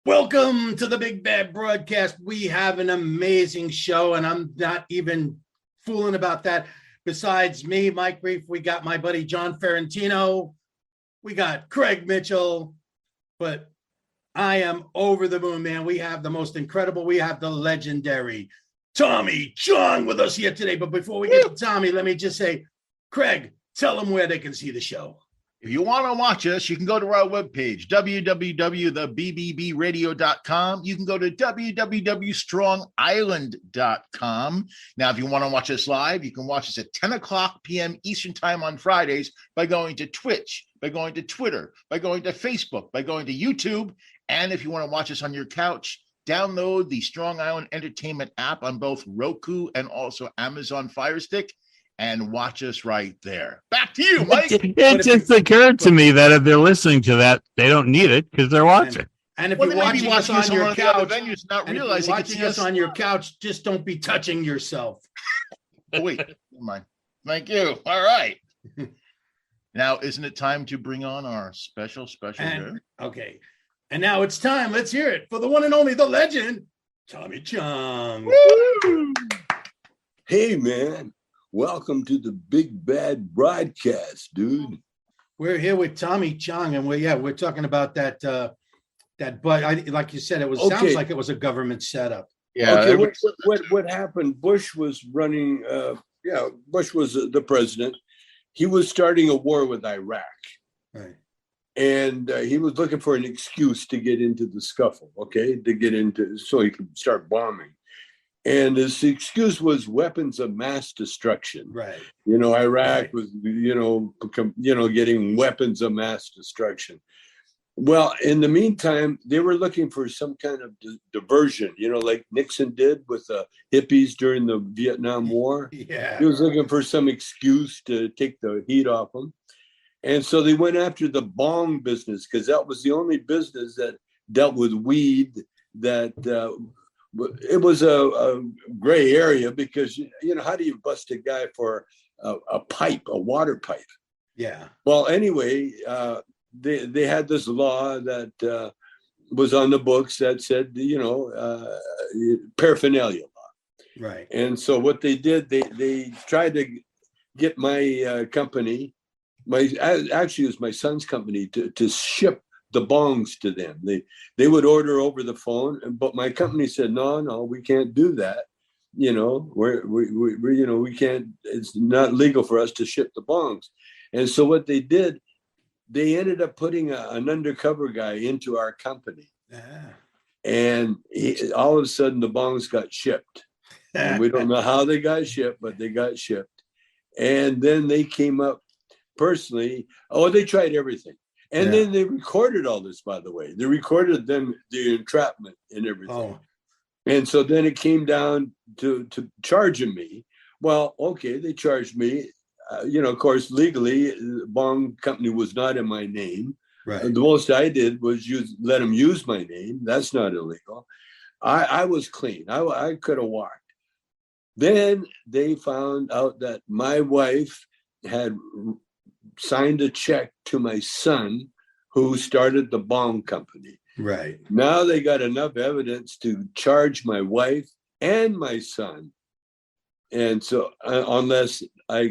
Welcome to the Big Bad Broadcast. We have an amazing show, and I'm not even fooling about that. Besides me, Mike Reef, we got my buddy John Ferrantino. We got Craig Mitchell. But I am over the moon, man. We have the most incredible, we have the legendary Tommy Chong with us here today. But before we get to Tommy, let me just say, Craig, tell them where they can see the show. If you want to watch us, you can go to our webpage, www.thebbbbradio.com. You can go to www.strongisland.com. Now, if you want to watch us live, you can watch us at 10 o'clock p.m. Eastern Time on Fridays by going to Twitch, by going to Twitter, by going to Facebook, by going to YouTube. And if you want to watch us on your couch, download the Strong Island Entertainment app on both Roku and also Amazon Fire Stick. And watch us right there. Back to you, Mike. It just occurred to me that if they're listening to that, they don't need it because they're watching. And if you're watching us on your couch, on your couch, just don't be touching yourself. Oh, wait, never mind. Thank you. All right. Now, isn't it time to bring on our special guest? Okay. And now it's time. Let's hear it for the one and only, the legend, Tommy Chong. Woo! Hey, man. Welcome to the Big Bad Broadcast, dude. We're here with Tommy Chong, and we're talking about that. But like you said, sounds like it was a government setup. Yeah. Okay, what happened? Bush was running. Bush was the president. He was starting a war with Iraq, right? And he was looking for an excuse to get into the scuffle. Okay, so he could start bombing. And his excuse was weapons of mass destruction. Right. Iraq was, getting weapons of mass destruction. Well, in the meantime, they were looking for some kind of diversion, like Nixon did with the hippies during the Vietnam War. Yeah. He was looking for some excuse to take the heat off them. And so they went after the bong business because that was the only business that dealt with weed that it was a gray area because, how do you bust a guy for a water pipe? Yeah. Well, anyway, they had this law that was on the books that said, paraphernalia law. Right. And so what they did, they tried to get my company, it was my son's company, to ship the bongs to them. They would order over the phone, but my company said, no, we can't do that. We can't, it's not legal for us to ship the bongs. And so what they did, they ended up putting an undercover guy into our company. Yeah. And all of a sudden the bongs got shipped. And we don't know how they got shipped, but they got shipped. And then they came up personally. Oh, they tried everything. And then they recorded all this, by the way. They recorded them, the entrapment and everything. Oh. And so then it came down to charging me. Well, okay, they charged me. Of course, legally, the bong company was not in my name. Right. The most I did was let them use my name. That's not illegal. I was clean. I could have walked. Then they found out that my wife had signed a check to my son who started the bong company. Right. Now they got enough evidence to charge my wife and my son. And so unless I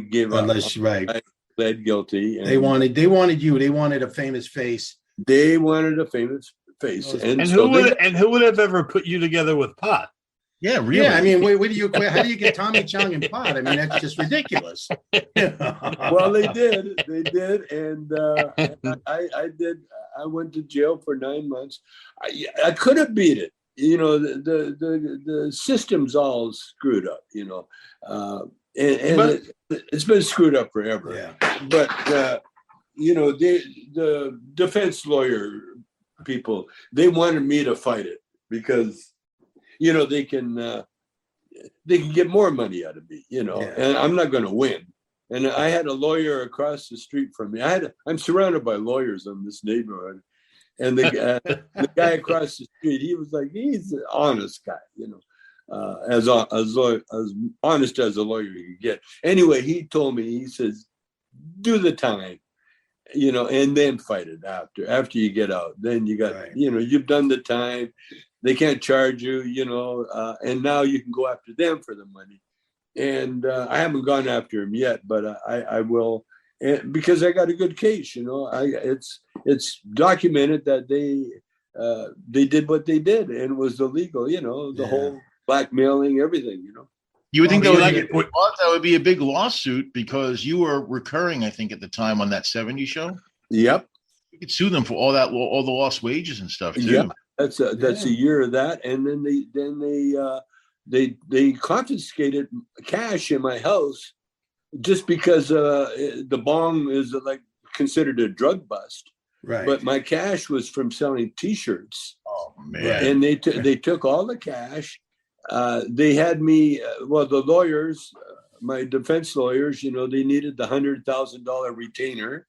pled guilty. And they wanted you. They wanted a famous face. They wanted a famous face. Who would have ever put you together with pot? Yeah, really. Yeah, I mean, how do you get Tommy Chong and pot? I mean, that's just ridiculous. Well, they did, and I did. I went to jail for 9 months. I could have beat it. The system's all screwed up. And it's been screwed up forever. Yeah. But the defense lawyer people, they wanted me to fight it because they can get more money out of me, and I'm not going to win. And I had a lawyer across the street from me. I'm surrounded by lawyers in this neighborhood, and the guy across the street, he was like, he's an honest guy, as honest as a lawyer you can get. Anyway, he told me, he says, do the time. and then fight it after you get out. Then you got, Right. you've done the time. They can't charge you, and now you can go after them for the money. And I haven't gone after him yet, but I will, because I got a good case. It's documented that they did what they did, and it was illegal. The whole blackmailing, everything. You would think Well, that would be a big lawsuit because you were recurring, I think, at the time on that 70s show. Yep. You could sue them for all the lost wages and stuff too. Yeah, that's a year of that, and then they confiscated cash in my house just because the bong is like considered a drug bust. Right. But my cash was from selling T-shirts. Oh man! And they took all the cash. They had me. The lawyers, my defense lawyers, they needed the $100,000 retainer,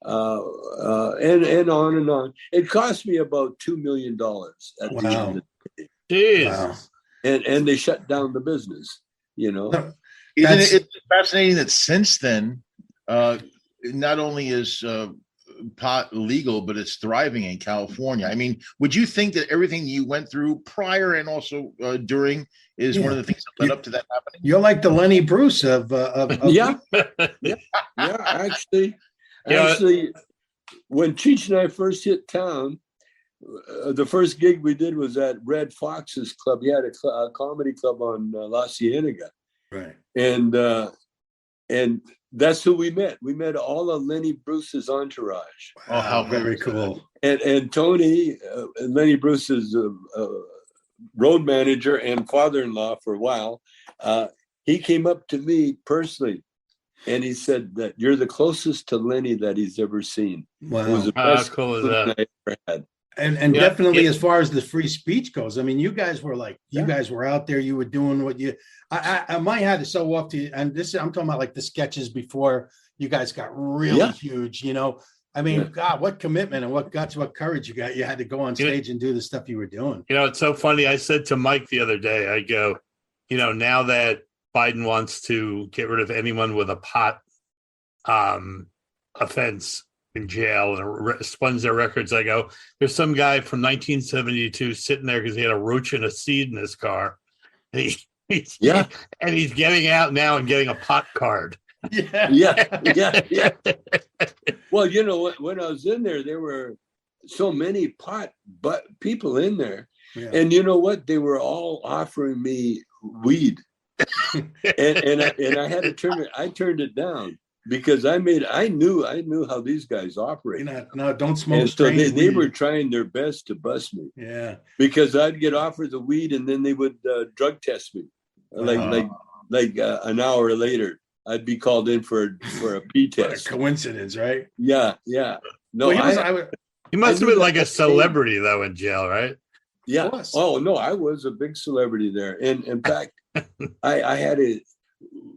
and on and on. It cost me about $2 million at the end of the day. Jeez. Wow. And they shut down the business. Isn't it fascinating that since then, not only is pot legal, but it's thriving in California. I mean, would you think that everything you went through prior and also during is one of the things that led up to that happening? You're like the Lenny Bruce of yeah. Actually, when Cheech and I first hit town, the first gig we did was at Red Fox's club. He had a comedy club on La Cienega, right, and that's who we met. We met all of Lenny Bruce's entourage. Wow, how very cool. And Tony, Lenny Bruce's road manager and father-in-law for a while, he came up to me personally, and he said that you're the closest to Lenny that he's ever seen. Wow, it was the best how cool is that? I ever had. And definitely as far as the free speech goes, I mean, you guys were guys were out there, you were doing what you, I might have to so off to you. And I'm talking about like the sketches before you guys got really huge, I mean, God, what commitment and what guts, what courage you got. You had to go on stage and do the stuff you were doing. It's so funny. I said to Mike the other day, I go, now that Biden wants to get rid of anyone with a pot offense in jail and expunge their records, I go, there's some guy from 1972 sitting there because he had a roach and a seed in his car. And he's getting out now and getting a pot card. Yeah. Well, when I was in there were so many pot people in there. Yeah. And you know what? They were all offering me weed. and I had to turn it. I turned it down because I knew how these guys operate. No, don't smoke. And so they were trying their best to bust me. Yeah. Because I'd get offered the weed and then they would drug test me. Like an hour later, I'd be called in for a pee test. What a coincidence, right? Yeah. No, he must have been like a celebrity though in jail, right? Yeah. Oh no, I was a big celebrity there. And in fact, I had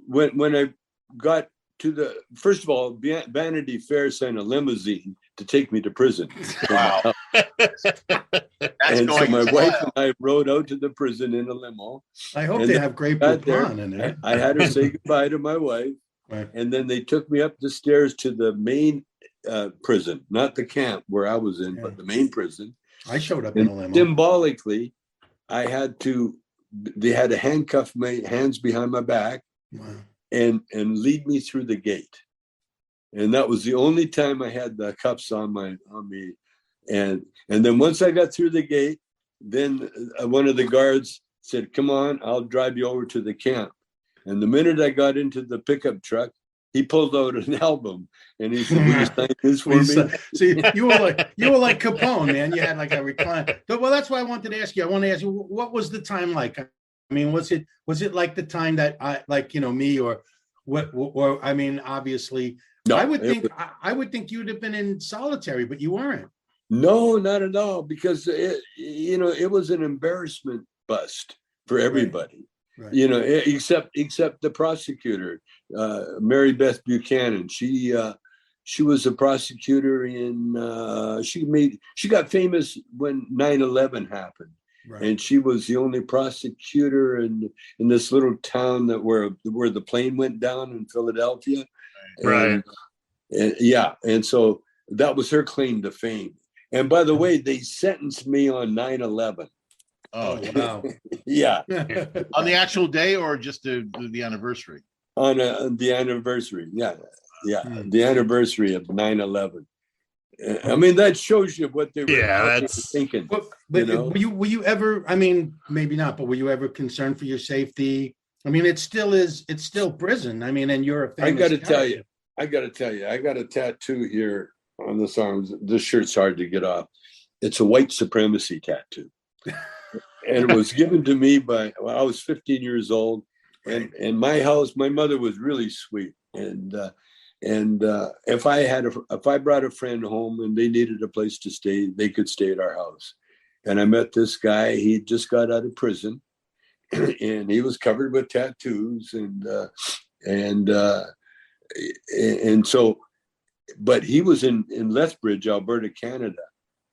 when I got to the, first of all, Vanity Fair sent a limousine to take me to prison. Wow. And so my wife and I rode out to the prison in a limo. I hope they have great Bourbon in there. I had to say goodbye to my wife. Right. And then they took me up the stairs to the main prison, not the camp where I was in, but the main prison. I showed up in a limo. Symbolically, they had to handcuff my hands behind my back. Wow. And lead me through the gate. And that was the only time I had the cuffs on me. And then once I got through the gate, then one of the guards said, "Come on, I'll drive you over to the camp." And the minute I got into the pickup truck, he pulled out an album and he said, "Will you sign this for me?" See, you were like Capone, man. You had like a recline. Well, that's why I wanted to ask you. I want to ask you, what was the time like? I mean, was it like the time that me or what? Or I mean, obviously, no, I would think you'd have been in solitary, but you weren't. No, not at all, because it was an embarrassment bust for everybody. Right. Except the prosecutor, Mary Beth Buchanan. She was a prosecutor in. She got famous when 9/11 happened. Right. And she was the only prosecutor in this little town where the plane went down in Philadelphia. Right. And so That was her claim to fame. And by the way, they sentenced me on 9/11. Oh, Wow. Yeah, on the actual day or just the anniversary? on the anniversary. Yeah, Hmm. the anniversary of 9/11. I mean, that shows you what they were thinking. But You know? were you ever, I mean, maybe not, but were you ever concerned for your safety? I mean, it's still prison. I mean, and you're a famous I got to tell character. you, I got a tattoo here on this arm. This shirt's hard to get off. It's a white supremacy tattoo. And it was given to me I was 15 years old. And my house, my mother was really sweet. And if I brought a friend home and they needed a place to stay, they could stay at our house. And I met this guy. He just got out of prison, and he was covered with tattoos, and so, but he was in Lethbridge, Alberta, Canada,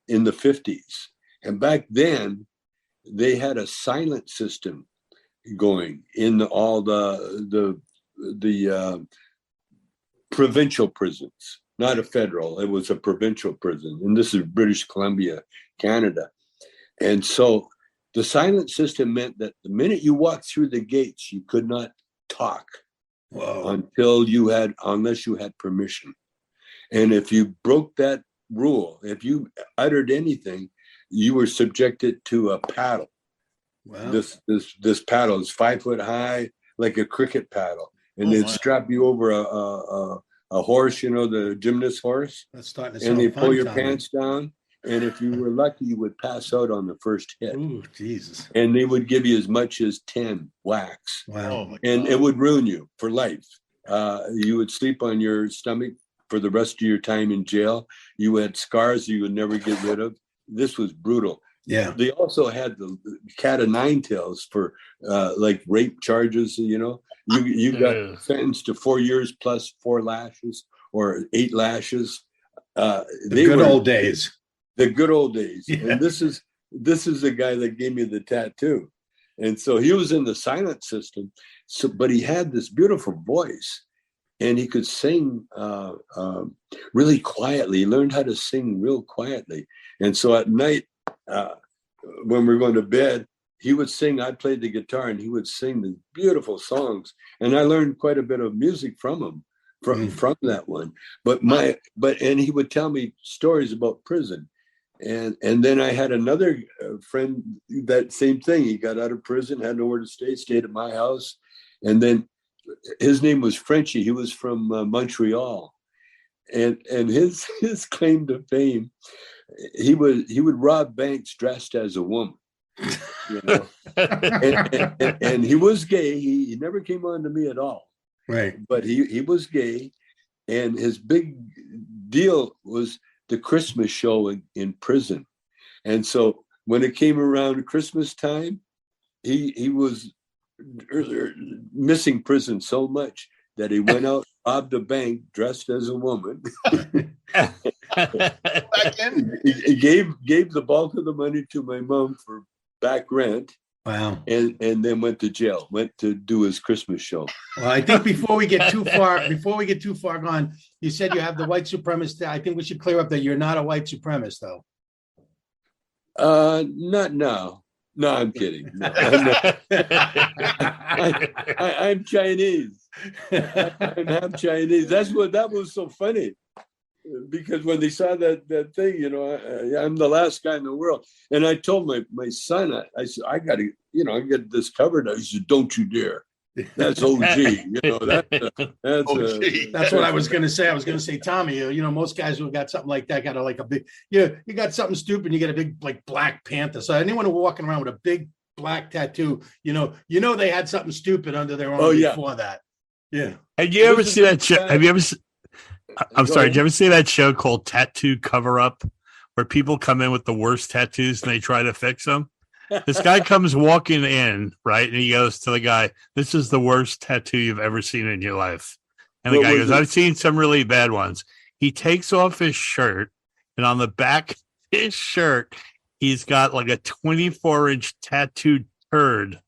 in the 50s, and back then they had a silent system going in all the provincial prisons, not a federal. It was a provincial prison, and this is British Columbia, Canada. And so the silent system meant that the minute you walked through the gates, you could not talk. Whoa. Unless you had permission. And if you broke that rule, if you uttered anything, you were subjected to a paddle. Wow. This paddle is 5 foot high, like a cricket paddle, and they'd strap you over a horse, the gymnast horse, That's starting to and sound they pull fun, your Tommy. pants down. And if you were lucky, you would pass out on the first hit. Ooh, Jesus. And they would give you as much as 10 whacks. Wow. Oh, my And God. it would ruin you for life. You would sleep on your stomach for the rest of your time in jail. You had scars you would never get rid of. This was brutal. Yeah. They also had the cat of nine tails for like rape charges. You got sentenced to 4 years plus 4 lashes or 8 lashes. The good old days. The good old days. Yeah. And this is the guy that gave me the tattoo. And so he was in the silent system. So, but he had this beautiful voice, and he could sing really quietly. He learned how to sing real quietly. And so at night, when we were going to bed, he would sing. I played the guitar, and he would sing the beautiful songs. And I learned quite a bit of music from him, from that one. And he would tell me stories about prison. And then I had another friend, that same thing. He got out of prison, had nowhere to stay, stayed at my house. And then his name was Frenchie. He was from Montreal. And his claim to fame, he would rob banks dressed as a woman. And he was gay. He never came on to me at all. Right. But he was gay. And his big deal was the Christmas show in prison. And so when it came around Christmas time, he was missing prison so much that he went out, robbed a bank dressed as a woman. He gave the bulk of the money to my mom for back rent. Wow. And then went to jail, went to do his Christmas show. Well, I think before we get too far gone, you said you have the white supremacist. I think we should clear up that you're not a white supremacist, though. Not now. No, I'm kidding. No, I'm Chinese. I'm half Chinese. That was so funny. Because when they saw that thing, I'm the last guy in the world. And I told my son, I said, I got to, I get this covered. He said, don't you dare. That's OG. That's what I was going to say. I was going to say, Tommy, most guys who got something like that got like a big, you got something stupid, you get a big like Black Panther. So anyone who walking around with a big black tattoo, they had something stupid under their arm before that. Yeah. Have you ever seen that show? Have you ever I'm sorry, did you ever see that show called Tattoo Cover Up, where people come in with the worst tattoos and they try to fix them? This guy comes walking in, right? And he goes to the guy, this is the worst tattoo you've ever seen in your life. And the guy goes, I've seen some really bad ones. He takes off his shirt, and on the back of his shirt, he's got like a 24-inch tattooed turd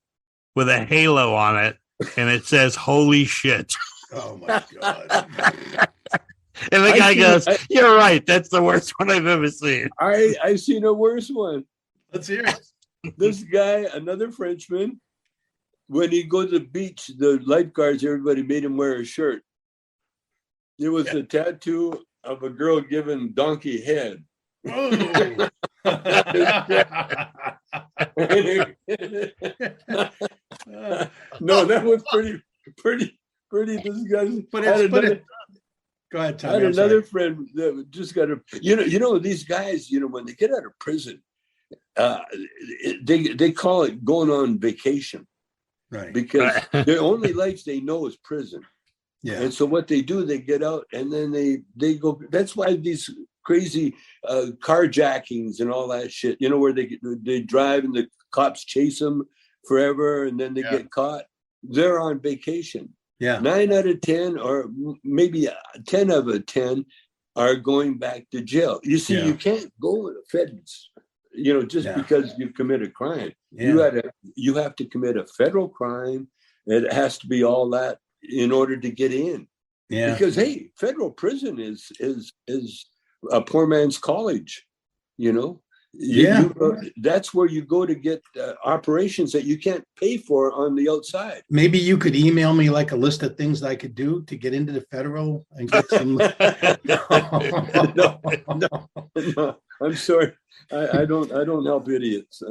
with a halo on it. And it says, holy shit. Oh, my God. And the guy goes, "You're right. That's the worst one I've ever seen." I seen a worse one. Let's hear it. This guy, another Frenchman, when he go to the beach, the lifeguards, everybody made him wear a shirt. There was a tattoo of a girl giving donkey head. Whoa. No, that was pretty disgusting. But go ahead, Tommy. I had another friend that just got these guys, when they get out of prison, they call it going on vacation, right? Because the only life they know is prison. Yeah. And so what they do, they get out and then they go. That's why these crazy carjackings and all that shit, where they drive and the cops chase them forever and then they get caught. They're on vacation. Yeah. 9 out of 10, or maybe 10 out of 10, are going back to jail. You see, you can't go to the feds, just because you commit a crime. Yeah. You have to commit a federal crime. It has to be all that in order to get in. Yeah. Because hey, federal prison is a poor man's college. That's where you go to get operations that you can't pay for on the outside. Maybe you could email me like a list of things that I could do to get into the federal and get some. No, I'm sorry. I don't help idiots.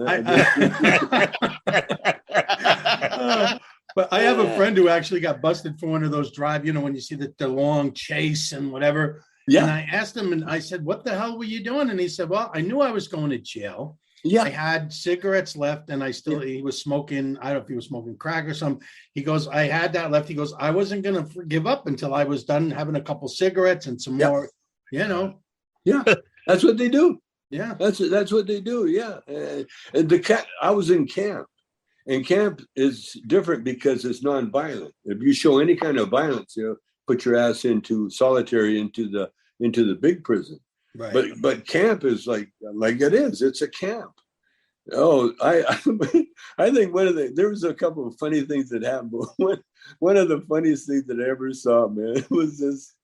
But I have a friend who actually got busted for one of those drive, when you see the long chase and whatever. Yeah. And I asked him and I said, "What the hell were you doing?" And he said, "Well, I knew I was going to jail. Yeah. I had cigarettes left and he was smoking. I don't know if he was smoking crack or something. He goes, I had that left. He goes, I wasn't going to give up until I was done having a couple cigarettes and some more, Yeah. That's what they do. Yeah. That's what they do. Yeah. And I was in camp. And camp is different because it's nonviolent. If you show any kind of violence, put your ass into solitary, into the big prison. Right. But camp is like it is. It's a camp. Oh, I think there was a couple of funny things that happened. But one of the funniest things that I ever saw, man, was this.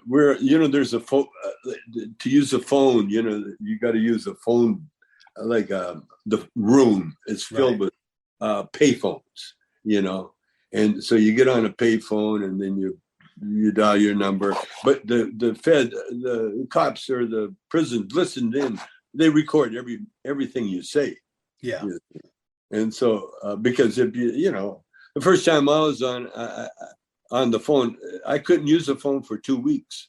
Where there's a phone to use a phone. You got to use a phone, like the room is filled with payphones, and so you get on a payphone and then you dial your number. But the cops or the prison listened in. They record everything you say. Yeah. And so because if the first time I was on the phone, I couldn't use the phone for 2 weeks,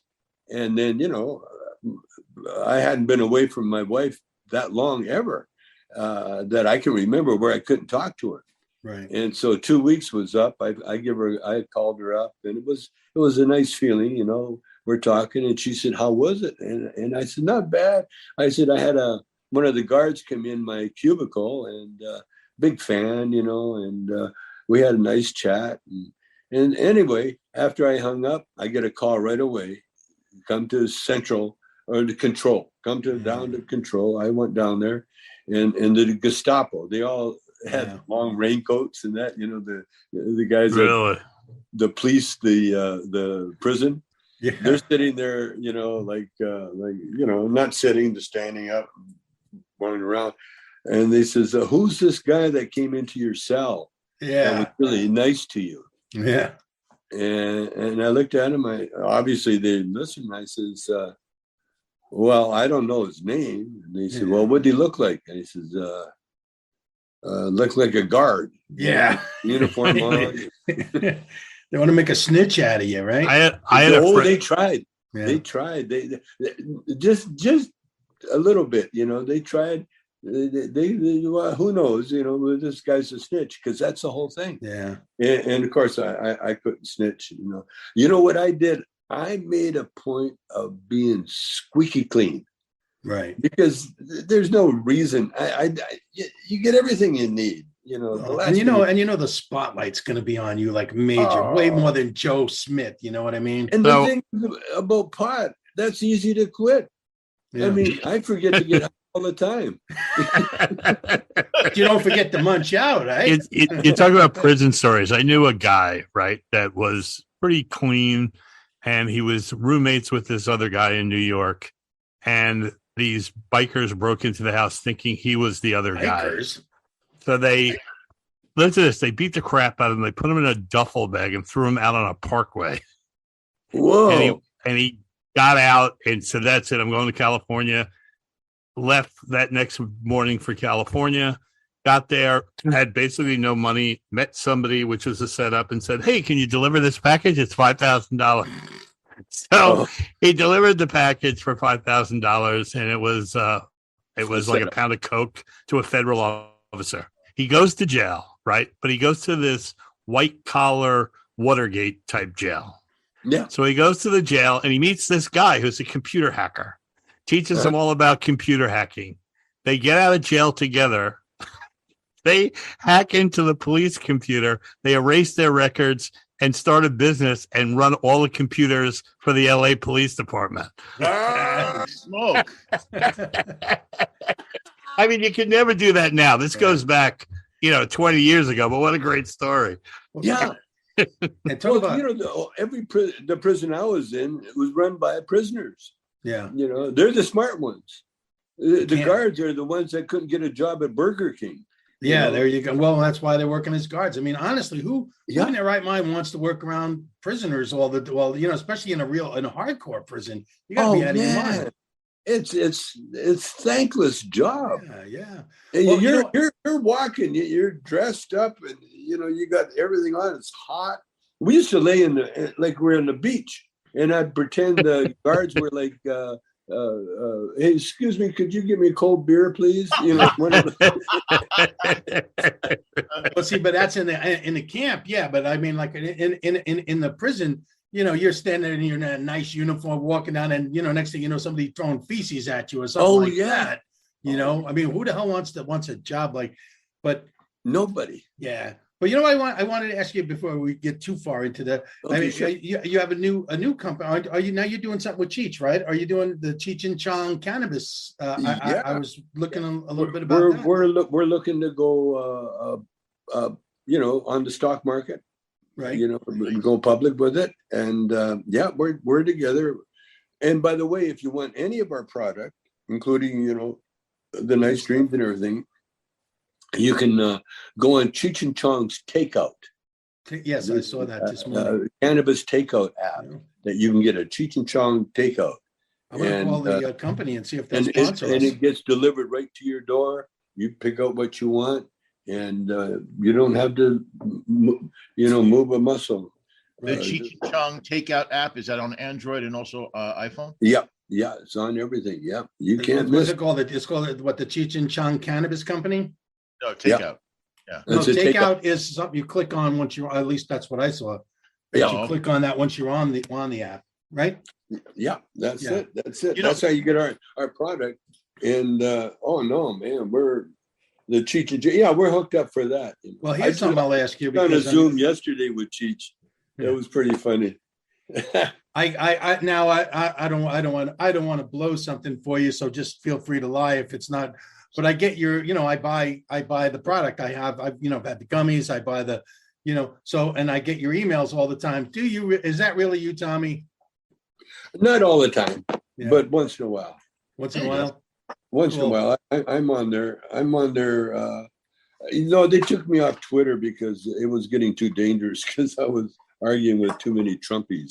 and then I hadn't been away from my wife that long ever. That I can remember where I couldn't talk to her. Right. And so 2 weeks was up. I called her up and it was a nice feeling, we're talking and she said, "How was it?" And I said, "Not bad." I said, I had one of the guards come in my cubicle and big fan, and we had a nice chat. And anyway, after I hung up, I get a call right away. Come to central or the control, down to control. I went down there. And the Gestapo, they all had long raincoats and that, the guys, really? The police, the prison, they're sitting there, not sitting, just standing up, running around. And they says, "Who's this guy that came into your cell? That was really nice to you?" Yeah. And I looked at him. Obviously they listened. I says, "Well, I don't know his name." And they said, "Well, what did he look like?" And he says, "Looked like a guard." Yeah. Uniform on. They want to make a snitch out of you, right? They tried. Yeah. They tried. They just a little bit, they tried. They well, who knows, this guy's a snitch, because that's the whole thing. Yeah. And of course I couldn't snitch, You know what I did? I made a point of being squeaky clean, right? Because there's no reason. You get everything you need, the spotlight's going to be on you like major, way more than Joe Smith. You know what I mean? And the thing about pot, that's easy to quit. Yeah. I mean, I forget to get all the time. You don't forget to munch out, right? You talk about prison stories. I knew a guy, right, that was pretty clean. and he was roommates with this other guy in New York, and these bikers broke into the house thinking he was the other guy. So they, listen to this, they beat the crap out of him. They put him in a duffel bag and threw him out on a parkway. Whoa. And he got out and said, that's it, I'm going to California. Left that next morning for California, got there, had basically no money, met somebody, which was a setup, and said, hey, can you deliver this package? It's $5,000. So he delivered the package for $5,000, and it was like a pound of Coke to a federal officer. He goes to jail, right? But he goes to this white collar Watergate type jail. Yeah. So he goes to the jail and he meets this guy who's a computer hacker, teaches him all about computer hacking. They get out of jail together. They hack into the police computer. They erase their records and start a business and run all the computers for the LA Police Department. Smoke. I mean, you can never do that now. This goes back, 20 years ago, but what a great story. Yeah. And talk about, the prison I was in, it was run by prisoners. yeah. They're the smart ones. The guards are the ones that couldn't get a job at Burger King. Yeah, there you go. Well, that's why they're working as guards. I mean, honestly, who in their right mind wants to work around prisoners especially in a hardcore prison? You gotta be out of your mind. It's thankless job. Yeah. And Well, you're walking, you're dressed up, and you got everything on. It's hot. We used to lay like we're on the beach, and I'd pretend the guards were like, hey, excuse me, could you give me a cold beer, please? One of Well, see, but that's in the camp, yeah. But I mean, like in the prison, you're standing in a nice uniform, walking down, and next thing you know, somebody throwing feces at you or something that. I mean, who the hell wants a job like? But nobody. Yeah. But I wanted to ask you before we get too far into that. Okay, I mean, sure. you have a new company. Are you now? You're doing something with Cheech, right? Are you doing the Cheech and Chong cannabis? I was looking a little bit about that. We're looking to go, on the stock market, Right. Go public with it, and we're together. And by the way, if you want any of our product, including the nice dreams and everything, you can go on Cheech and Chong's Takeout. Yes, I saw that this morning. Cannabis Takeout app that you can get a Cheech and Chong Takeout. I'm going to call the company and see if they'll sponsor us. And it gets delivered right to your door. You pick out what you want, and you don't have to, move a muscle. The Cheech and Chong Takeout app, is that on Android and also iPhone? Yeah, it's on everything. Yeah, you can't miss. What's it called? It's called what? The Cheech and Chong Cannabis Company? No, Takeout. Yeah. No, Takeout is something you click on once you're. At least that's what I saw. You click on that once you're on the app, right? Yeah, that's it. That's it. That's how you get our product. And oh no, man, we're the Cheech and Chong. Yeah, we're hooked up for that. Well, here's something I'll ask you. On a Zoom yesterday with Cheech. It was pretty funny. I don't want to blow something for you, so just feel free to lie if it's not. But I get your, I buy the product. I've had the gummies. I buy the, and I get your emails all the time. Is that really you, Tommy? Not all the time, but once in a while. Once in a while. Once in a while, I'm on there. They took me off Twitter because it was getting too dangerous because I was arguing with too many Trumpies.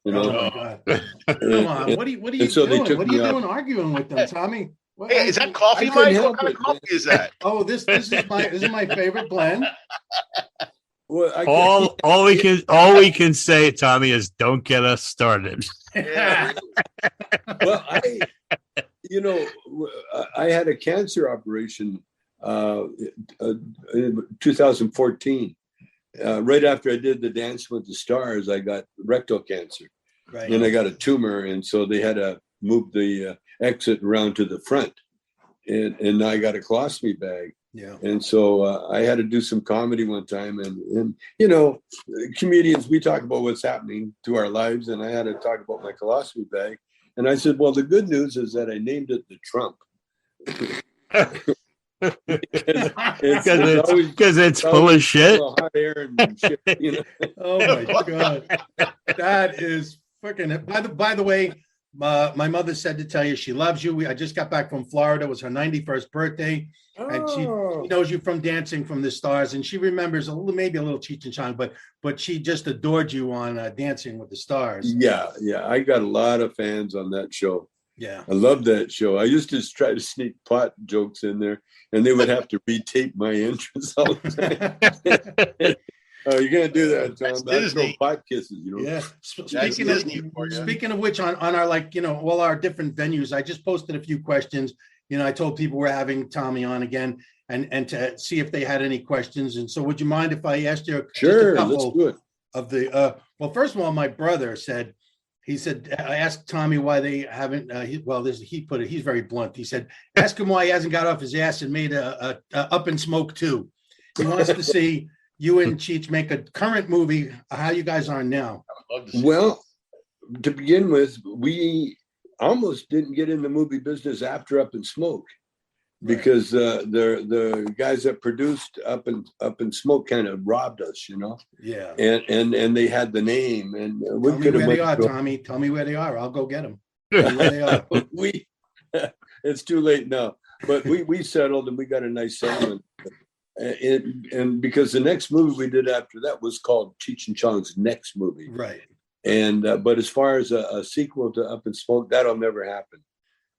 Oh my God! Come on, what are you doing? What are you doing arguing with them, Tommy? Hey, is that coffee, Mike? What kind of coffee is that? Oh, this is my favorite blend. Well, all we can say, Tommy, is don't get us started. Yeah. Well, I had a cancer operation in 2014. Right after I did the Dance with the Stars, I got rectal cancer. Right. And I got a tumor, and so they had to move the exit around to the front. And I got a colostomy bag. Yeah. And so I had to do some comedy one time. And comedians, we talk about what's happening to our lives. And I had to talk about my colostomy bag. And I said, well, the good news is that I named it the Trump. Because it's full of shit. Hot air and shit, Oh my God, that is Freaking, by the way, my mother said to tell you she loves you. I just got back from Florida. It was her 91st birthday. And she knows you from Dancing from the Stars. And she remembers maybe a little Cheech and Chong, but she just adored you on Dancing with the Stars. Yeah. I got a lot of fans on that show. Yeah. I love that show. I used to try to sneak pot jokes in there, and they would have to retape my entrance all the time. Oh, you're gonna do that, Tom? That's no pot kisses, Yeah. Disney. Speaking of which, on our all our different venues, I just posted a few questions. I told people we're having Tommy on again, and to see if they had any questions. And so, would you mind if I asked you? Sure, let's do it. Of the well, first of all, my brother said. He said, I asked Tommy why they haven't, he put it, he's very blunt. He said, ask him why he hasn't got off his ass and made a Up in Smoke 2. He wants to see you and Cheech make a current movie, how you guys are now. Well, to begin with, we almost didn't get in the movie business after Up in Smoke because the guys that produced Up in Smoke kind of robbed us, Yeah. And they had the name, and we could have. Where they are, Tommy. Tell me where they are. I'll go get them. Where they are. It's too late now, but we settled and we got a nice settlement. And because the next movie we did after that was called Cheech and Chong's Next Movie, right? And but as far as a sequel to Up in Smoke, that'll never happen,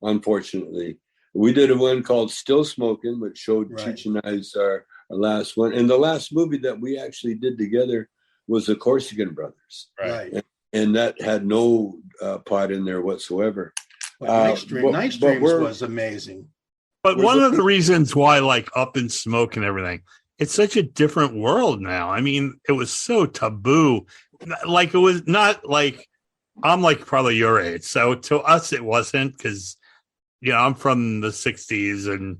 unfortunately. We did a one called Still Smoking, which showed Cheech and I's our last one. And the last movie that we actually did together was The Corsican Brothers. Right. And that had no pot in there whatsoever. Nice Dreams was amazing. But one of the reasons why, Up in Smoke and everything, it's such a different world now. I mean, it was so taboo. It was not I'm probably your age. So to us, it wasn't because, I'm from the 60s and,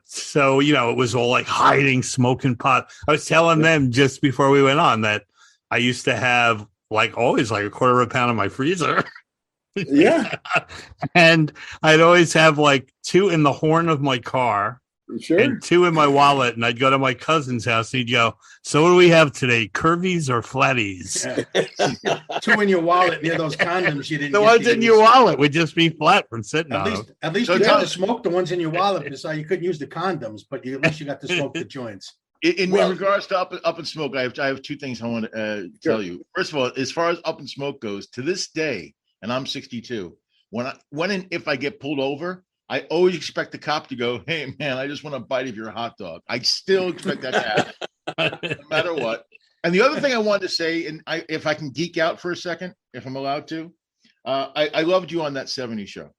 so, it was all hiding, smoking pot. I was telling them just before we went on that I used to have always a quarter of a pound in my freezer. Yeah. And I'd always have 2 in the horn of my car. Sure. And 2 in my wallet, and I'd go to my cousin's house, and he'd go, so what do we have today, curvies or flatties? Yeah. 2 in your wallet near those condoms you didn't. The ones in your wallet would just be flat from sitting on them. At least you got to smoke the ones in your wallet, so you couldn't use the condoms, but at least you got to smoke the joints. In regards to Up in Smoke, I have 2 things I want to tell you. First of all, as far as Up in Smoke goes, to this day, and I'm 62, when and if I get pulled over, I always expect the cop to go, hey, man, I just want a bite of your hot dog. I still expect that to happen, no matter what. And the other thing I wanted to say, and if I can geek out for a second, if I'm allowed to, I loved you on that 70s show.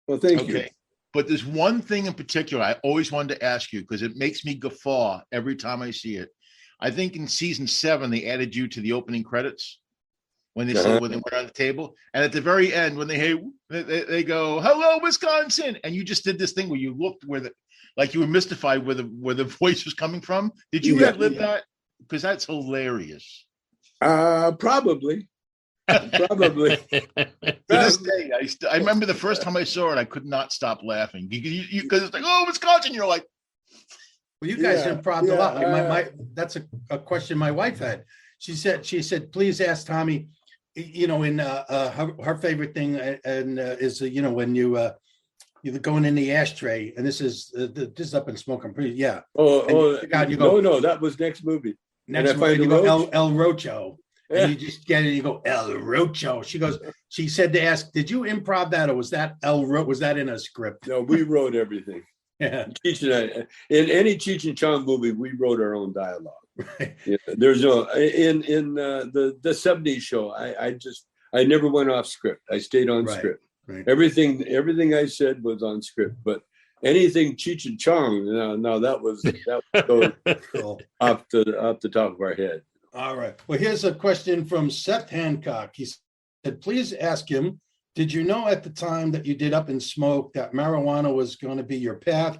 Well, thank you. But there's one thing in particular I always wanted to ask you because it makes me guffaw every time I see it. I think in season 7, they added you to the opening credits. When they said when they went on the table, and at the very end, when they go, "Hello, Wisconsin," and you just did this thing where you looked you were mystified where the voice was coming from. Did you live that? Because that's hilarious. Probably. To this day, I remember the first time I saw it, I could not stop laughing because it's oh, Wisconsin. You're like, well, you guys improv a lot. That's a question my wife had. She said, please ask Tommy. In her favorite thing is when you're going in the ashtray, and this is Up in Smoke. I'm pretty you go, no, that was next movie. Next movie, you go El Rocho, and you just get it. You go El Rocho. She said to ask, did you improv that, or was that was that in a script? No, we wrote everything. Yeah. In any Cheech and Chong movie, we wrote our own dialogue. Right. Yeah, there's no in the 70s show. I never went off script. I stayed on script. Right. Everything I said was on script. But anything Cheech and Chong, no, that was cool. off the top of our head. All right. Well, here's a question from Seth Hancock. He said, please ask him, did you know at the time that you did Up in Smoke that marijuana was going to be your path?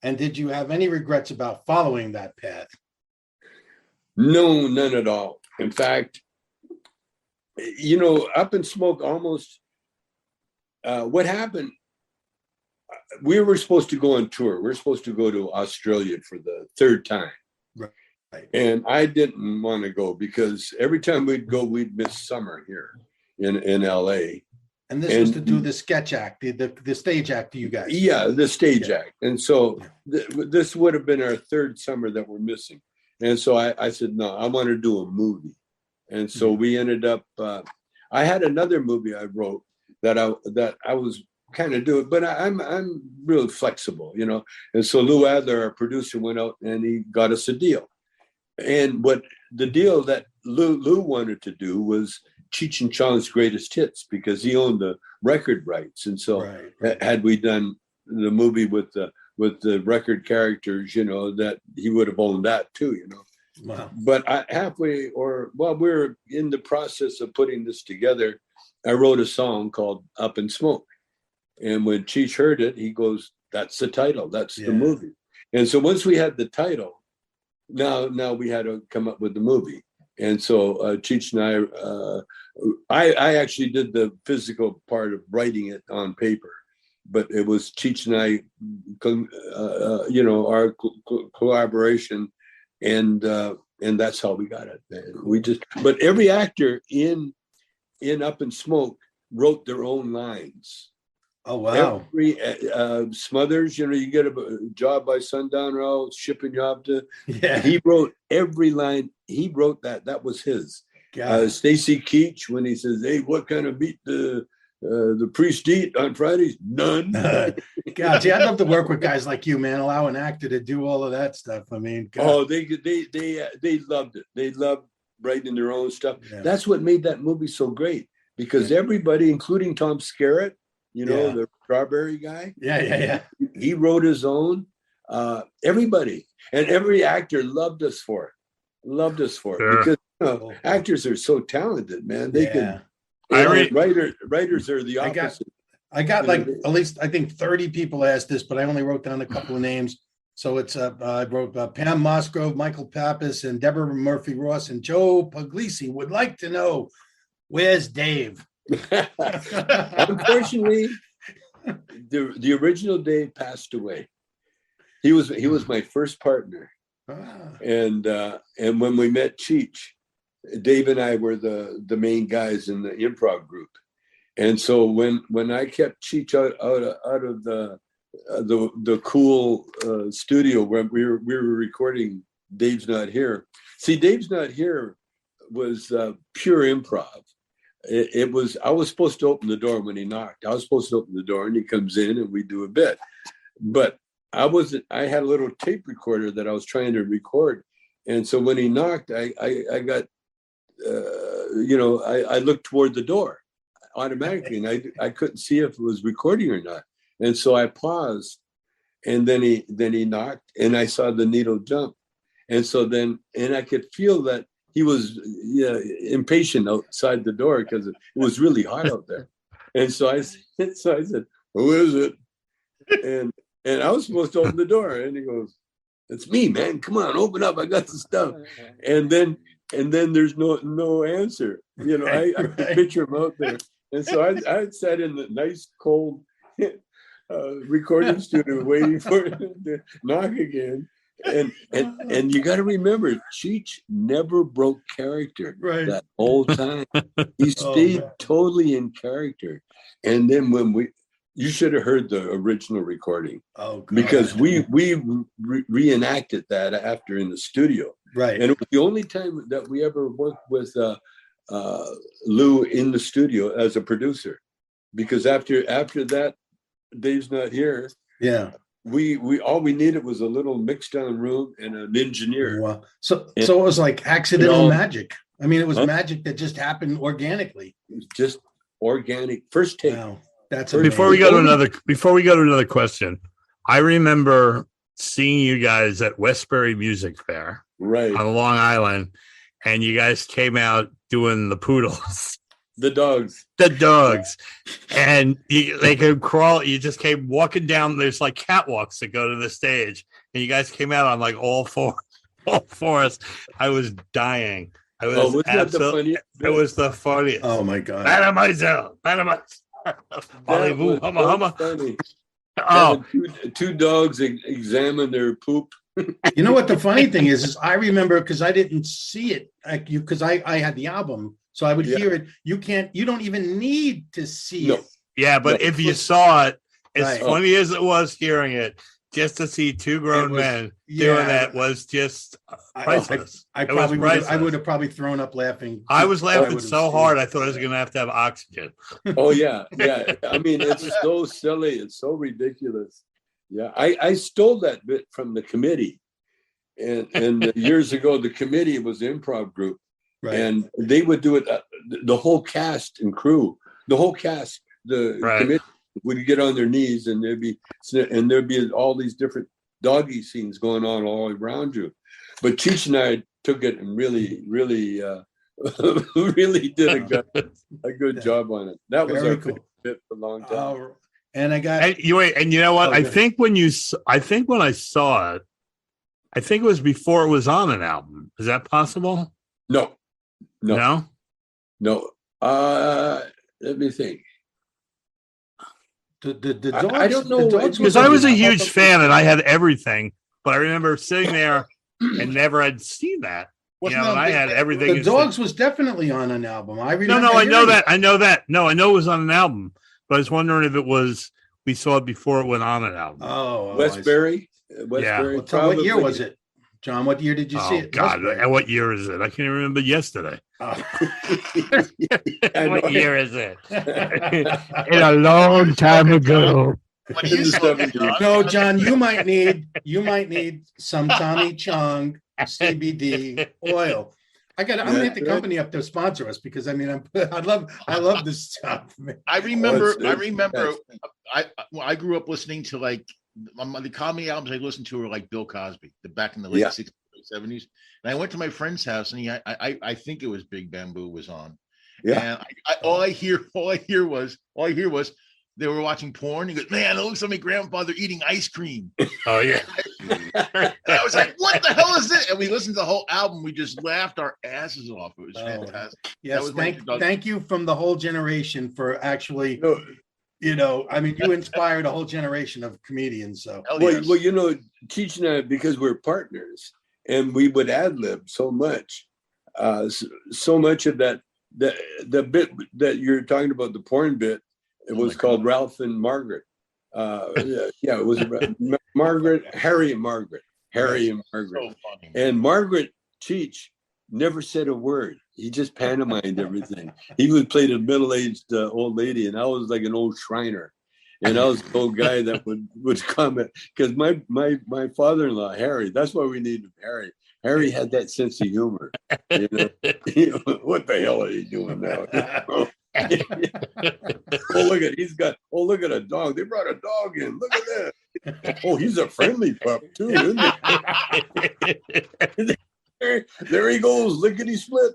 And did you have any regrets about following that path? No, none at all. In fact, Up in Smoke almost, what happened, we were supposed to go on tour. We were supposed to go to Australia for the 3rd time. Right. And I didn't want to go because every time we'd go, we'd miss summer here. in LA. And this was to do the sketch act, the stage act to you guys. Yeah, the stage act. And so this would have been our third summer that we're missing. And so I said, no, I want to do a movie. And so we ended up, I had another movie I wrote that I was kind of doing, but I'm real flexible, you know. And so Lou Adler, our producer, went out and he got us a deal. And what the deal that Lou wanted to do was Cheech and Chong's greatest hits, because he owned the record rights. And so had we done the movie with the record characters, you know, that he would have owned that too, you know. Wow. But while we were in the process of putting this together, I wrote a song called Up in Smoke. And when Cheech heard it, he goes, that's the title, that's the movie. And so once we had the title, now we had to come up with the movie. And so Cheech and I actually did the physical part of writing it on paper, but it was Cheech and I, you know, our collaboration, and that's how we got it. But every actor in Up in Smoke wrote their own lines. Oh, wow. Every Smothers, you know, you get a job by sundown, or I'll shipping you up to. Yeah. He wrote every line. He wrote that. That was his. Stacy Keach, when he says, "Hey, what kind of meat the priest eat on Fridays?" None. God, see, I'd love to work with guys like you, man. Allow an actor to do all of that stuff. I mean, God. Oh, they loved it. They loved writing their own stuff. Yeah. That's what made that movie so great, because everybody, including Tom Skerritt, you know, the strawberry guy. Yeah. He wrote his own. Everybody and every actor loved us for it. Sure. Because you know, actors are so talented, man. They can. Writers are the opposite. I got like at least I think 30 people asked this, but I only wrote down a couple of names. So it's I wrote Pam Mosgrove, Michael Pappas, and Deborah Murphy Ross, and Joe Puglisi would like to know, where's Dave? Unfortunately, the original Dave passed away. He was my first partner. And when we met Cheech, Dave and I were the main guys in the improv group. And so when I kept Cheech out of the cool studio where we were recording Dave's Not Here. See, Dave's Not Here was pure improv. It was, I was supposed to open the door when he knocked. I was supposed to open the door and he comes in and we do a bit. But I had a little tape recorder that I was trying to record. And so when he knocked, I got, you know, I looked toward the door automatically and I couldn't see if it was recording or not. And so I paused, and then he knocked and I saw the needle jump. And so and I could feel that he was impatient outside the door because it was really hot out there. And so I said, "Who is it?" And I was supposed to open the door, and he goes, "It's me, man. Come on, open up. I got the stuff." And then there's no answer. You know, I could picture him out there. And so I sat in the nice cold recording studio waiting for him to knock again. And you got to remember, Cheech never broke character that whole time. He stayed totally in character. And then you should have heard the original recording. Oh, God. Because we reenacted that after in the studio. Right. And it was the only time that we ever worked with Lou in the studio as a producer. Because after that, Dave's Not Here. Yeah. We all we needed was a little mixed down room and an engineer. Wow. So it was like accidental magic. I mean, it was magic that just happened organically. It was just organic. First take. Wow. That's before we go to another question. I remember seeing you guys at Westbury Music Fair, on Long Island, and you guys came out doing the poodles. The dogs. And they could crawl. You just came walking down. There's like catwalks that go to the stage. And you guys came out on like all fours. I was dying. It was the funniest. Oh my God. Mademoiselle. Funny. Oh, two dogs examine their poop. You know what the funny thing is I remember, because I didn't see it because I had the album. So I would hear it. You don't even need to see it. Yeah, but if you saw it, as Right. funny as it was hearing it, just to see two grown men doing that was just priceless. I would have probably thrown up laughing. I was laughing so hard, I thought I was going to have oxygen. Oh yeah. I mean, it's so silly. It's so ridiculous. Yeah, I stole that bit from the committee, and years ago the committee was the improv group, Right. and they would do it. The whole cast and crew, the committee would get on their knees, and there'd be all these different doggy scenes going on all around you. But Cheech and I took it and really, really, really did a good job on it. That was our cool bit for a long time. And I got and you know what? I think when I saw it, I think it was before it was on an album. Is that possible? No. No. Let me think. the dogs, I don't know, because I was a huge fan and I had everything, but I remember sitting there and never had seen that. And I had everything. The Dogs was definitely on an album. I remember. No, I know that. No, I know it was on an album, but I was wondering if it was. We saw it before it went on an album. Westbury. Well, what year was it, John? What year did you see it? God, and what year is it? I can't remember yesterday. What year is it? In a long time ago. No, John, you might need some Tommy Chong CBD oil. I'm gonna hit the company up to sponsor us, because I mean I love this stuff. I remember I grew up listening to like the comedy albums I listened to were like Bill Cosby, back in the late 60s, 70s. And I went to my friend's house, and I think it was Big Bamboo was on. Yeah. And all I hear was they were watching porn. He goes, "Man, it looks like my grandfather eating ice cream." Oh yeah. And I was like, "What the hell is this?" And we listened to the whole album. We just laughed our asses off. It was fantastic. Yes, thank you from the whole generation for actually. I mean, you inspired a whole generation of comedians. So well, Cheech and I, because we're partners, and we would ad lib so much of that. The bit that you're talking about, the porn bit. It was called Ralph and Margaret. It was Harry and Margaret. So funny. And Margaret Cheech never said a word. He just pantomimed everything. He would play the middle-aged old lady, and I was like an old Shriner. And I was the old guy that would comment, because my father-in-law, Harry, that's why we needed Harry. Harry had that sense of humor. What the hell are you doing now? Look at a dog. They brought a dog in. Look at that. Oh, he's a friendly pup too, isn't he? There he goes, lickety split.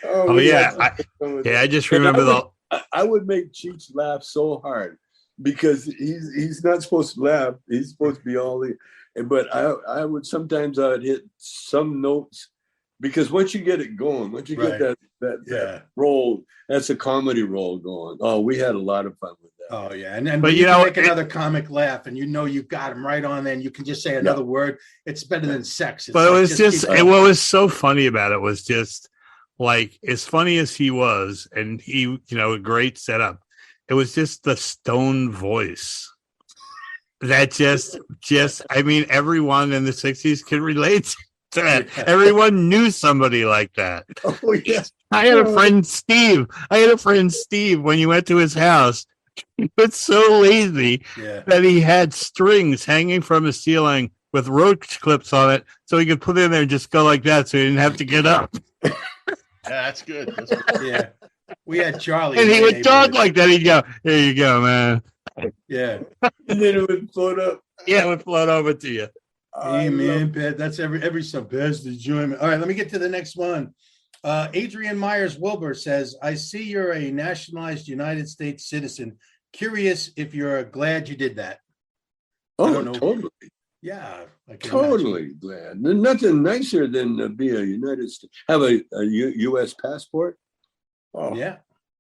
I just remember I would make Cheech laugh so hard, because he's not supposed to laugh. He's supposed to be but I would sometimes hit some notes, because once you get it going, once you get that role, that's a comedy role going. Oh, we had a lot of fun with that. Oh yeah, and but you make another comic laugh, and you got him right on there, and you can just say another word. It's better than sex. But it was what was so funny about it was just like, as funny as he was, and he, a great setup. It was just the stone voice. That just I mean, everyone in the 60s can relate to that. Everyone knew somebody like that. Oh yes. I had a friend Steve when you went to his house. He was so lazy that he had strings hanging from his ceiling with roach clips on it, so he could put it in there and just go like that, so he didn't have to get up. That's good. Yeah. We had Charlie. And he would talk like that. He'd go, "Here you go, man." Yeah. And then it would float up. Yeah, it would float over to you. Hey, man, that's every some best enjoyment. All right, let me get to the next one. Adrian Myers Wilbur says, "I see you're a nationalized United States citizen. Curious if you're glad you did that." Oh, totally. Yeah, totally glad. Nothing nicer than be a United States, have a U.S. passport. Oh yeah.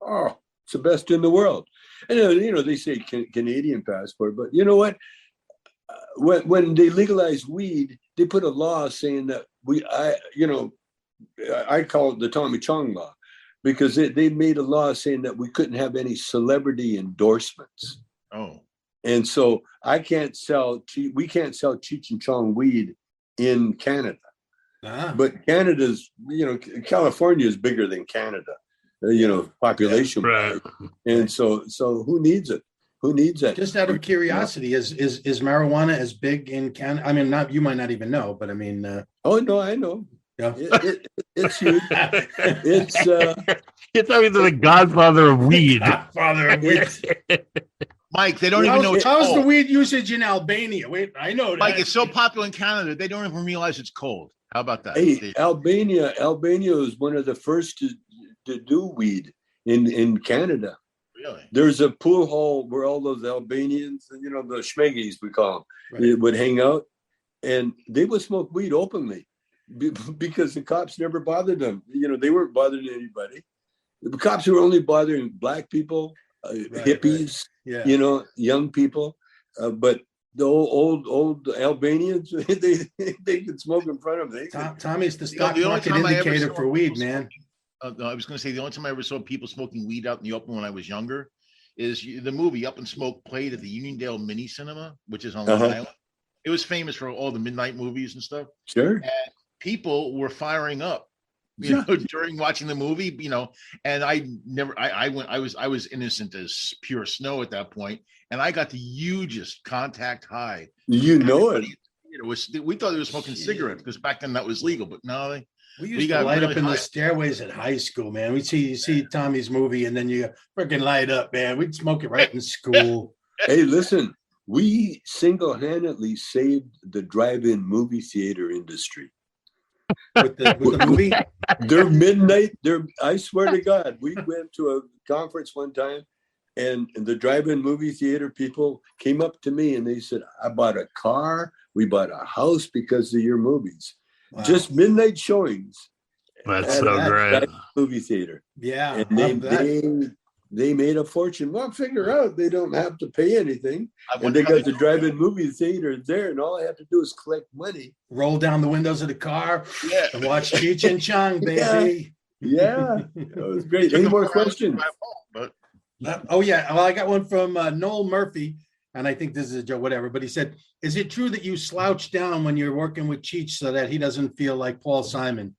Oh, it's the best in the world. And they say Canadian passport, but you know what? When they legalized weed, they put a law saying that I call it the Tommy Chong law, because they made a law saying that we couldn't have any celebrity endorsements. Oh. And so we can't sell Cheech and Chong weed in Canada. But Canada's, California is bigger than Canada, population. Right. And so who needs it? Who needs that? Just out of curiosity, is marijuana as big in Canada? I mean, you might not even know, but I mean. Oh no, I know. Yeah. It's huge. It's You're talking to the godfather of weed. Godfather of weed. Mike, they don't even know it's how's cold. the weed usage in Albania? Wait, I know that. Mike, it's so popular in Canada, they don't even realize it's cold. How about that? Hey, Albania was one of the first to do weed in Canada. Really? There's a pool hall where all those Albanians, the schmeggies we call them, Right. would hang out, and they would smoke weed openly because the cops never bothered them. They weren't bothering anybody. The cops were only bothering black people, hippies, Yeah. young people, but the old Albanians, they could smoke in front of them. Tommy's the stock the only market time I ever indicator saw for weed, people man. I was going to say the only time I ever saw people smoking weed out in the open when I was younger is the movie Up in Smoke played at the Uniondale Mini Cinema, which is on Long Island. It was famous for all the midnight movies and stuff. Sure. And people were firing up, during watching the movie, and I was innocent as pure snow at that point. And I got the hugest contact high. It. We thought they were smoking cigarettes because back then that was legal, but no, we used to light up in the stairways at high school, man. We'd see Tommy's movie, and then you freaking light up, man. We'd smoke it right in school. Hey, listen, we single-handedly saved the drive-in movie theater industry. With the movie? They're midnight. I swear to God, we went to a conference one time, and the drive-in movie theater people came up to me and they said, I bought a car, we bought a house because of your movies. Wow. Just midnight showings. That's so great. Movie theater. Yeah. And they made a fortune. Well, figure out they don't have to pay anything. And they got the drive-in movie theater there, and all I have to do is collect money. Roll down the windows of the car and watch Cheech and Chong, baby. Yeah. That was great. Any more questions? Oh, yeah. Well, I got one from Noel Murphy, and I think this is a joke, whatever. But he said, is it true that you slouch down when you're working with Cheech so that he doesn't feel like Paul Simon?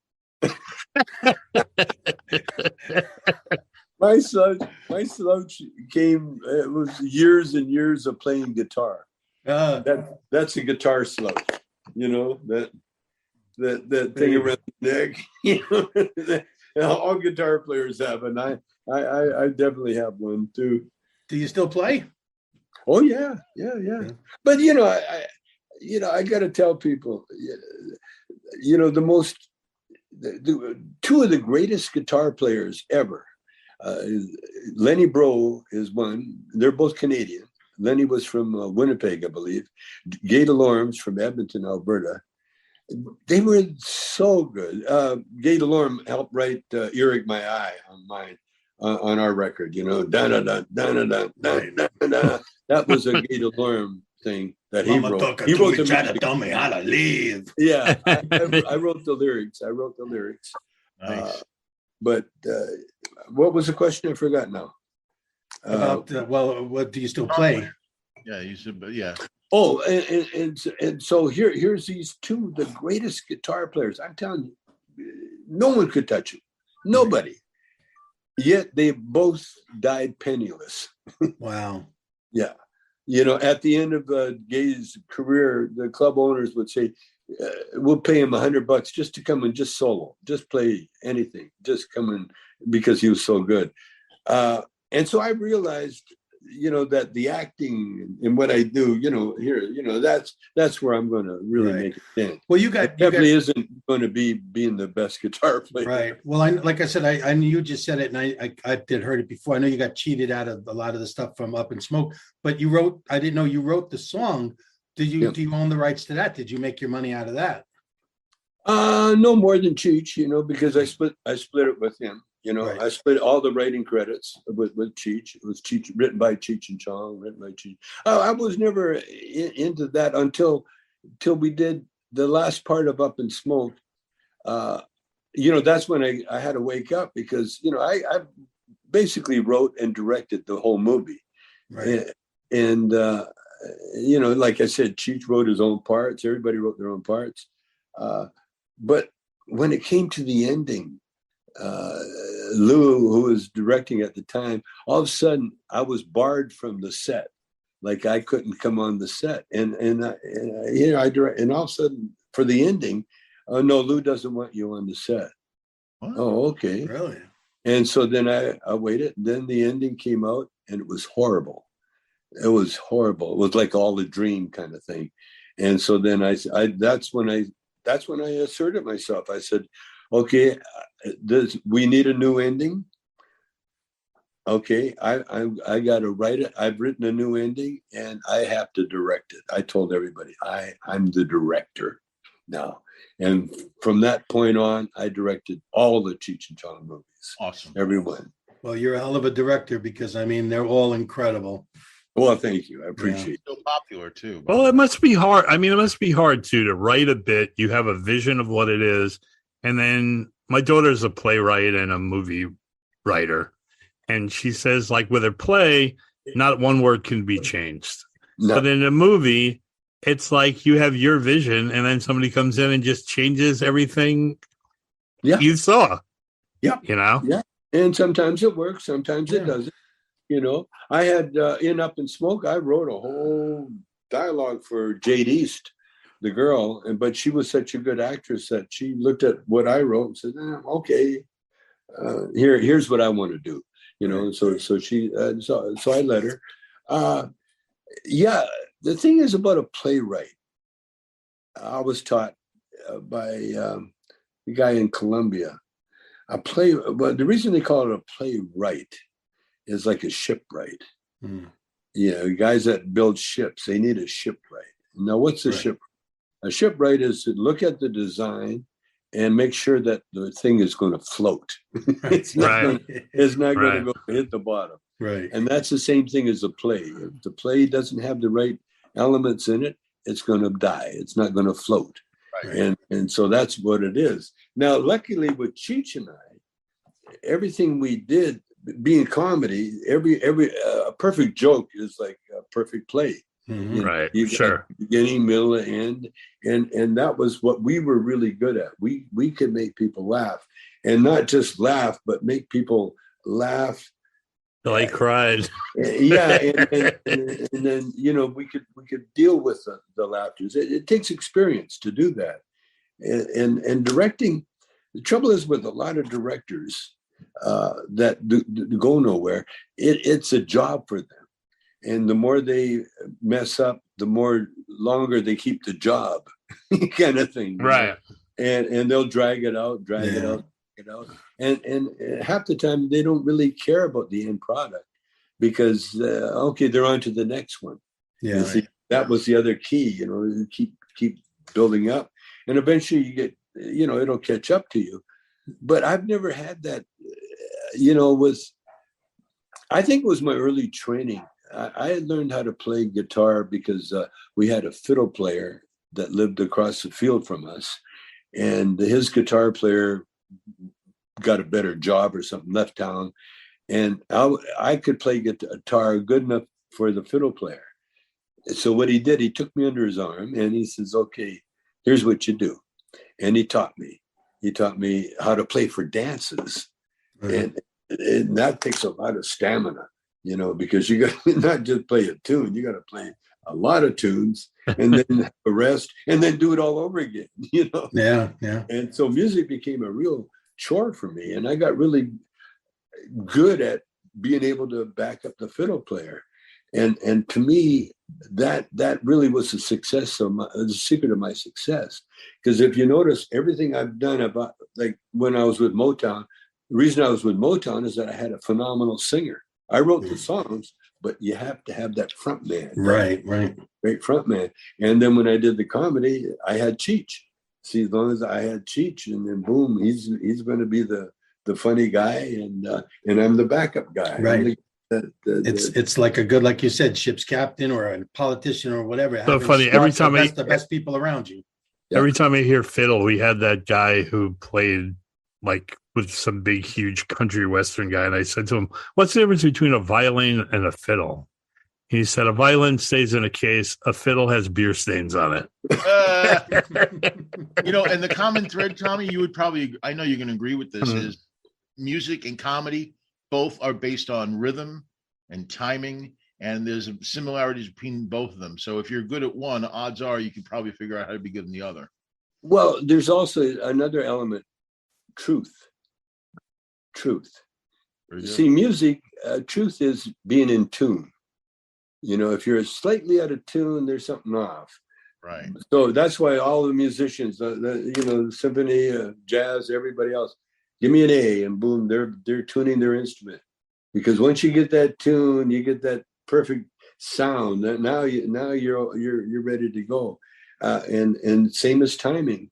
My slouch came, it was years and years of playing guitar. That's a guitar slouch, that thing around the neck. All guitar players have, and I definitely have one too. Do you still play? Oh yeah. But I got to tell people, two of the greatest guitar players ever. Lenny Bro is one. They're both Canadian. Lenny was from Winnipeg, I believe. Gay Delorme's from Edmonton, Alberta. They were so good. Gay Delorme helped write "Earache My Eye" on mine, on our record. Da da da da da da da da. That was a Gay Delorme thing that he wrote. He wrote the music. Tell me how to live. Yeah, I wrote the lyrics. Nice. But what was the question? I forgot now. About what do you still play? Yeah, you should. Yeah. Oh, and so here's these two of the greatest guitar players. I'm telling you, no one could touch them. Nobody. Yet they both died penniless. Wow. Yeah. At the end of Gay's career, the club owners would say, we'll pay him $100 just to come and just solo, just play anything, just come in, because he was so good. And so I realized, that the acting and what I do, here, that's where I'm going to really make a dent. Well, definitely isn't going to be being the best guitar player. Right. Well, like I said, I knew you just said it, and I did heard it before. I know you got cheated out of a lot of the stuff from Up in Smoke, but I didn't know you wrote the song. Do you own the rights to that? Did you make your money out of that? No more than Cheech, because I split it with him. Right. I split all the writing credits with Cheech. It was written by Cheech and Chong, written by Cheech. I was never into that until we did the last part of Up in Smoke. that's when I had to wake up because, I basically wrote and directed the whole movie. Right. And like I said, Cheech wrote his own parts. Everybody wrote their own parts. But when it came to the ending, Lou, who was directing at the time, all of a sudden I was barred from the set. Like I couldn't come on the set. And I direct, and all of a sudden for the ending, oh no, Lou doesn't want you on the set. What? Oh, okay. Really? And so then I waited. Then the ending came out, and it was horrible. It was horrible. It was like all a dream kind of thing. And so then that's when I asserted myself. I said, okay, we need a new ending. Okay, I got to write it. I've written a new ending, and I have to direct it. I told everybody I'm the director now. And from that point on, I directed all the Cheech and Chong movies. Awesome. Everyone. Well, you're a hell of a director because they're all incredible. Well, thank you. I appreciate it. So popular too. Well, it must be hard. I mean, it must be hard too to write a bit. You have a vision of what it is. And then my daughter's a playwright and a movie writer. And she says, like with her play, not one word can be changed. No. But in a movie, it's like you have your vision and then somebody comes in and just changes everything you saw. Yeah. Yeah. And sometimes it works. Sometimes it doesn't. I had in Up in Smoke, I wrote a whole dialogue for Jade East, the girl, but she was such a good actress that she looked at what I wrote and said, okay, here's what I want to do. So she, so I let her. The thing is about a playwright. I was taught by the guy in Colombia. But the reason they call it a playwright is like a shipwright. Guys that build ships, they need a shipwright. Now, what's a shipwright? A shipwright is to look at the design and make sure that the thing is going to float. It's not going to go hit the bottom. Right. And that's the same thing as a play. If the play doesn't have the right elements in it, it's going to die. It's not going to float. Right. And so that's what it is. Now, luckily with Cheech and I, everything we did, being comedy, every a perfect joke is like a perfect play. Mm-hmm. Right. You got beginning, middle, and end, and that was what we were really good at. We could make people laugh, and not just laugh, but make people laugh. Till I cried. And then we could deal with the laughter. It takes experience to do that, and directing. The trouble is with a lot of directors that go nowhere. It's a job for them. And the more they mess up, the more longer they keep the job, kind of thing. Right. And they'll drag it out. And half the time they don't really care about the end product because, they're on to the next one. Yeah. See, that was the other key, keep building up. And eventually you get, it'll catch up to you. But I've never had that, I think it was my early training. I had learned how to play guitar because we had a fiddle player that lived across the field from us, and his guitar player got a better job or something, left town, and I could play guitar good enough for the fiddle player. So what he did, he took me under his arm and he says, okay, here's what you do. And he taught me how to play for dances. Mm-hmm. And that takes a lot of stamina. Because you got to not just play a tune, you got to play a lot of tunes and then have a rest and then do it all over again, Yeah. And so music became a real chore for me. And I got really good at being able to back up the fiddle player. And to me, that really was the secret of my success. Because if you notice, everything I've done about, like when I was with Motown, the reason I was with Motown is that I had a phenomenal singer. I wrote the songs, but you have to have that front man. Right. Great front man. And then when I did the comedy, I had Cheech. See, as long as I had Cheech, and then boom, he's going to be the funny guy, and I'm the backup guy. Right. It's like a good, like you said, ship's captain or a politician or whatever. So funny. Every time the best people around you. Every time I hear fiddle, we had that guy who played like with some big, huge country western guy, and I said to him, "What's the difference between a violin and a fiddle?" He said, "A violin stays in a case. A fiddle has beer stains on it." And the common thread, Tommy, you would probably, I know you're going to agree with this, is music and comedy both are based on rhythm and timing, and there's similarities between both of them. So if you're good at one, odds are you can probably figure out how to be good in the other. Well, there's also another element, truth. See, music, truth is being in tune. If you're slightly out of tune, there's something off. Right. So that's why all the musicians, the symphony, jazz, everybody else, give me an A, and boom, they're tuning their instrument. Because once you get that tune, you get that perfect sound. Now you're ready to go. And same as timing.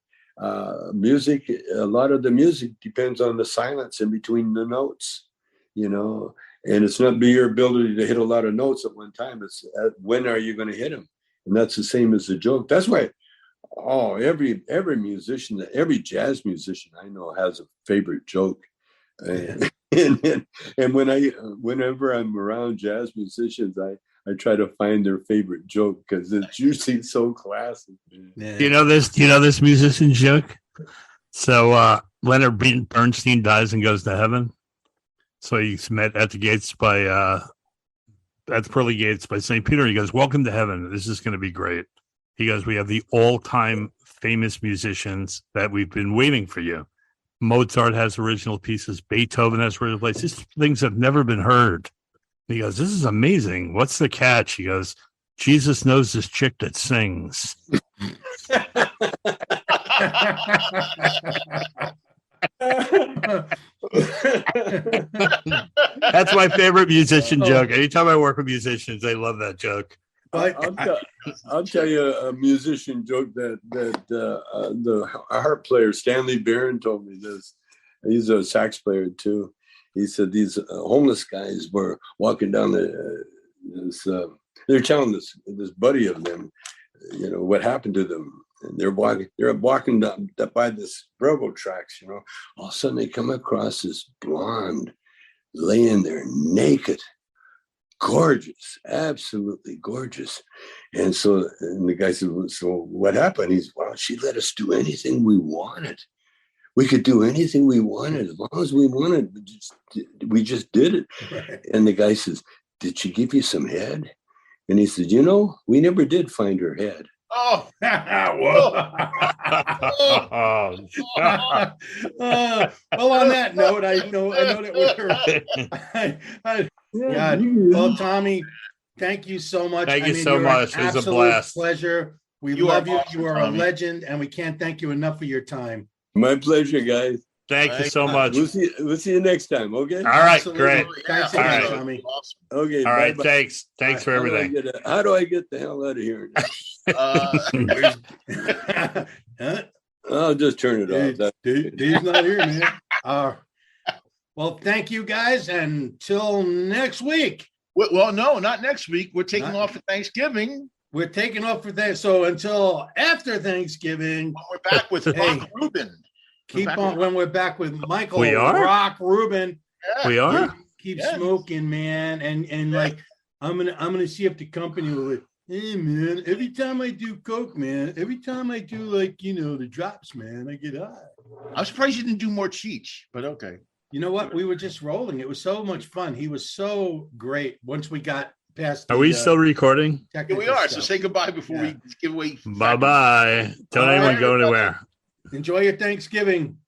Music, a lot of the music depends on the silence in between the notes. And it's not your ability to hit a lot of notes at one time. It's when are you going to hit them? And that's the same as the joke. That's why, every musician, every jazz musician I know has a favorite joke. And whenever I'm around jazz musicians, I try to find their favorite joke because it's usually so classic. Yeah. You know this musician joke? So Leonard Bernstein dies and goes to heaven. So he's met at the gates at the pearly gates by St. Peter. He goes, "Welcome to heaven. This is going to be great." He goes, "We have the all-time famous musicians that we've been waiting for you. Mozart has original pieces. Beethoven has original plays. These things have never been heard." He goes, "This is amazing. What's the catch?" He goes, "Jesus knows this chick that sings." That's my favorite musician joke. Anytime I work with musicians, they love that joke. I'll tell you a musician joke that the harp player Stanley Barron told me this. He's a sax player too. He said these homeless guys were walking down they're telling this buddy of them, what happened to them. And they're walking down by this railroad tracks, All of a sudden they come across this blonde laying there naked, gorgeous, absolutely gorgeous. And the guy said, "So what happened?" He's, "Well, she let us do anything we wanted. We could do anything we wanted as long as we wanted. We just did it." Right. And the guy says, "Did she give you some head?" And he said, "We never did find her head." Oh, well, on that note, I know that we're God. Well, Tommy, thank you so much. Thank you so much. It was a blast. Pleasure. We love you. Awesome, you are Tommy. A legend, and we can't thank you enough for your time. My pleasure, guys. Thank you so much. We'll see you next time. Okay. All right. Absolutely. Great. Thanks again, Tommy. Awesome. Okay. All right. Bye-bye. Thanks for everything. How do I get the hell out of here? I'll just turn it off. Dave's not here, man. Well, thank you guys. Until next week. Well, no, not next week. We're taking off for Thanksgiving. We're taking off for that. So until after Thanksgiving, we're back with Rock Rubin. Keep on when we're back with Michael. We are? Rock Rubin. Yeah. We are. Keep smoking, man, and like I'm gonna see if the company will. Hey, man, every time I do coke, man, every time I do the drops, man, I get high. I'm surprised you didn't do more Cheech, but okay. You know what? We were just rolling. It was so much fun. He was so great. Once we got past. Are we still recording? Yeah, we are. Stuff. So say goodbye before we give away. Bye-bye. Don't anyone go anywhere. Enjoy your Thanksgiving.